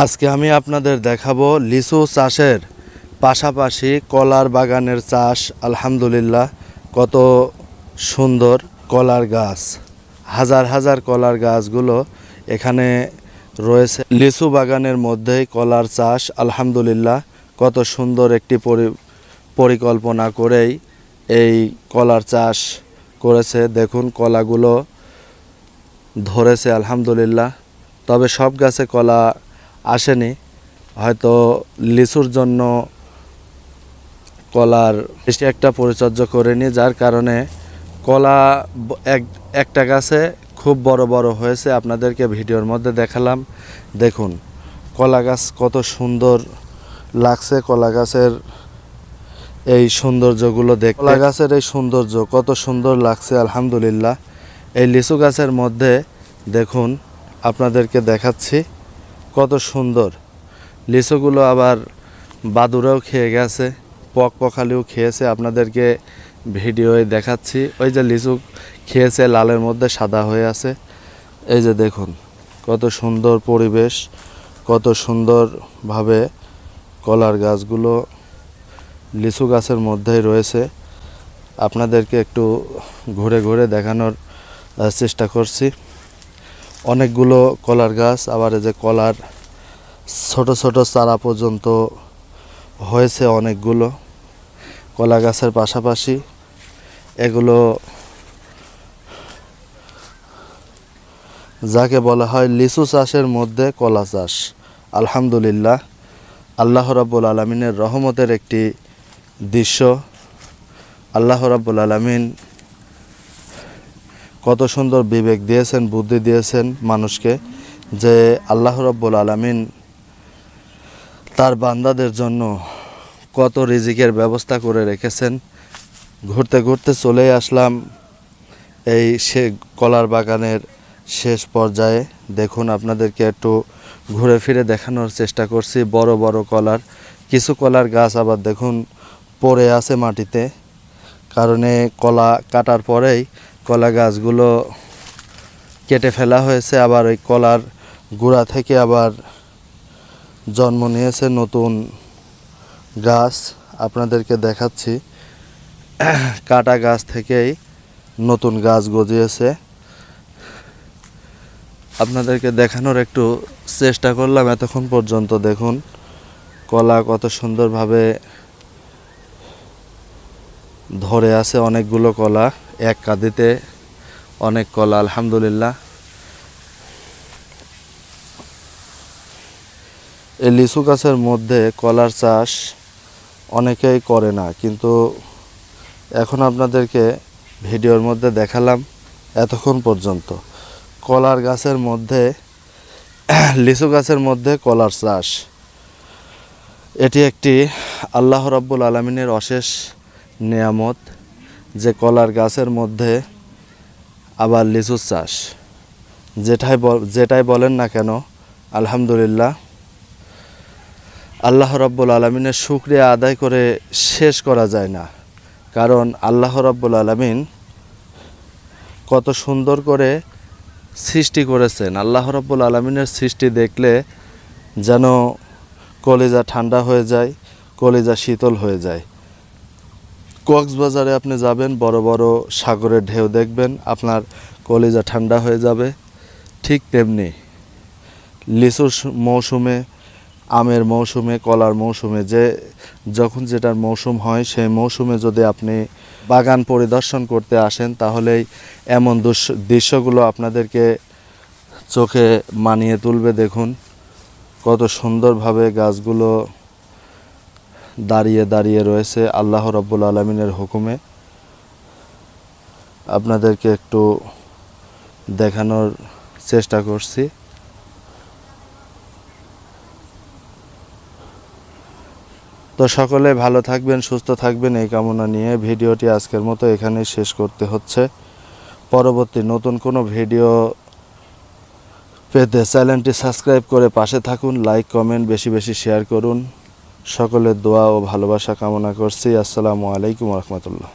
আজকে আমি আপনাদের দেখাবো লিচু চাষের পাশাপাশি কলার বাগানের চাষ। আলহামদুলিল্লাহ, কত সুন্দর কলার গাছ, হাজার হাজার কলার গাছগুলো এখানে রয়েছে। লিচু বাগানের মধ্যেই কলার চাষ। আলহামদুলিল্লাহ, কত সুন্দর একটি পরিকল্পনা করেই এই কলার চাষ করেছে। দেখুন, কলাগুলো ধরেছে আলহামদুলিল্লাহ। তবে সব গাছে কলা আসেনি, হয়তো লিচুর জন্য কলার বেশি একটা পরিচর্যা করেনি, যার কারণে কলা একটা গাছে খুব বড় বড় হয়েছে। আপনাদেরকে ভিডিওর মধ্যে দেখালাম। দেখুন কলা গাছ কত সুন্দর লাগছে। কলা গাছের এই সৌন্দর্যগুলো দেখতে, কলা গাছের এই সৌন্দর্য কত সুন্দর লাগছে আলহামদুলিল্লাহ। এই লিচু গাছের মধ্যে দেখুন, আপনাদেরকে দেখাচ্ছি কত সুন্দর লিচুগুলো। আবার বাদুড়াও খেয়ে গেছে, পখালিও খেয়েছে। আপনাদেরকে ভিডিওয়ে দেখাচ্ছি। ওই যে লিচু খেয়েছে, লালের মধ্যে সাদা হয়ে আছে। এই যে দেখুন কত সুন্দর পরিবেশ, কত সুন্দরভাবে কলার গাছগুলো লিচু গাছের মধ্যেই রয়েছে। আপনাদেরকে একটু ঘুরে ঘুরে দেখানোর চেষ্টা করছি। অনেকগুলো কলার গাছ, আবার এই যে কলার ছোট ছোট চারা পর্যন্ত হয়েছে অনেকগুলো। কলা গাছের পাশাপাশি এগুলো যাকে বলা হয় লিচু চাষের মধ্যে কলা চাষ। আলহামদুলিল্লাহ, আল্লাহ রাব্বুল আলামিনের রহমতের একটি দৃশ্য। আল্লাহ রাব্বুল আলামিন কত সুন্দর বিবেক দিয়েছেন, বুদ্ধি দিয়েছেন মানুষকে, যে আল্লাহ রাব্বুল আলামিন তার বান্দাদের জন্য কত রিজিকের ব্যবস্থা করে রেখেছেন। ঘুরতে ঘুরতে চলে আসলাম এই কলার বাগানের শেষ পর্যায়ে। দেখুন, আপনাদেরকে একটু ঘুরে ফিরে দেখানোর চেষ্টা করছি। বড় বড় কলার, কিছু কলার গাছ আবার দেখুন পড়ে আছে মাটিতে, কারণে কলা কাটার পরেই কলা গাছগুলো কেটে ফেলা হয়েছে। আবার ওই কলার গোড়া থেকে আবার জন্ম নিয়েছে নতুন গাছ। আপনাদেরকে দেখাচ্ছি, কাটা গাছ থেকেই নতুন গাছ গজিয়েছে। আপনাদেরকে দেখানোর একটু চেষ্টা করলাম এতক্ষণ পর্যন্ত। দেখুন কলা কত সুন্দরভাবে ধরে আছে, অনেকগুলো কলা এক কাঁদিতে, অনেক কলা আলহামদুলিল্লাহ। এই লিচু গাছের মধ্যে কলার চাষ অনেকেই করে না, কিন্তু এখন আপনাদেরকে ভিডিওর মধ্যে দেখালাম এতক্ষণ পর্যন্ত। কলার গাছের মধ্যে, লিচু গাছের মধ্যে কলার চাষ, এটি একটি আল্লাহ রাব্বুল আলামিনের অশেষ নেয়ামত, যে কলার গাছের মধ্যে আবার লিচু চাষ। যেটাই বলেন না কেন, আলহামদুলিল্লাহ, আল্লাহ রাব্বুল আলামিনের শুকরিয়া আদায় করে শেষ করা যায় না। কারণ আল্লাহ রাব্বুল আলামিন কত সুন্দর করে সৃষ্টি করেছেন। আল্লাহ রাব্বুল আলামিনের সৃষ্টি দেখলে যেন কলিজা ঠান্ডা হয়ে যায়, কলিজা শীতল হয়ে যায়। কক্সবাজারে আপনি যাবেন, বড় বড় সাগরের ঢেউ দেখবেন, আপনার কলিজা ঠান্ডা হয়ে যাবে। ঠিক তেমনি লিচুর মৌসুমে, আমের মৌসুমে, কলার মৌসুমে, যখন যেটার মৌসুম হয়, সেই মৌসুমে যদি আপনি বাগান পরিদর্শন করতে আসেন, তাহলেই এমন দৃশ্যগুলো আপনাদেরকে চোখে মানিয়ে তুলবে। দেখুন কত সুন্দরভাবে গাছগুলো দাঁড়িয়ে দাঁড়িয়ে রয়েছে আল্লাহ রাব্বুল আলামিনের হুকুমে। আপনাদেরকে একটু দেখানোর চেষ্টা করছি। তো সকলে ভালো থাকবেন, সুস্থ থাকবেন, এই কামনা নিয়ে ভিডিওটি আজকের মতো এখানেই শেষ করতে হচ্ছে। পরবর্তী নতুন কোনো ভিডিও পেতে চ্যানেলটি সাবস্ক্রাইব করে পাশে থাকুন। লাইক, কমেন্ট বেশি বেশি শেয়ার করুন। সকলের দোয়া ও ভালোবাসা কামনা করছি। আসসালামু আলাইকুম ওয়া রাহমাতুল্লাহ।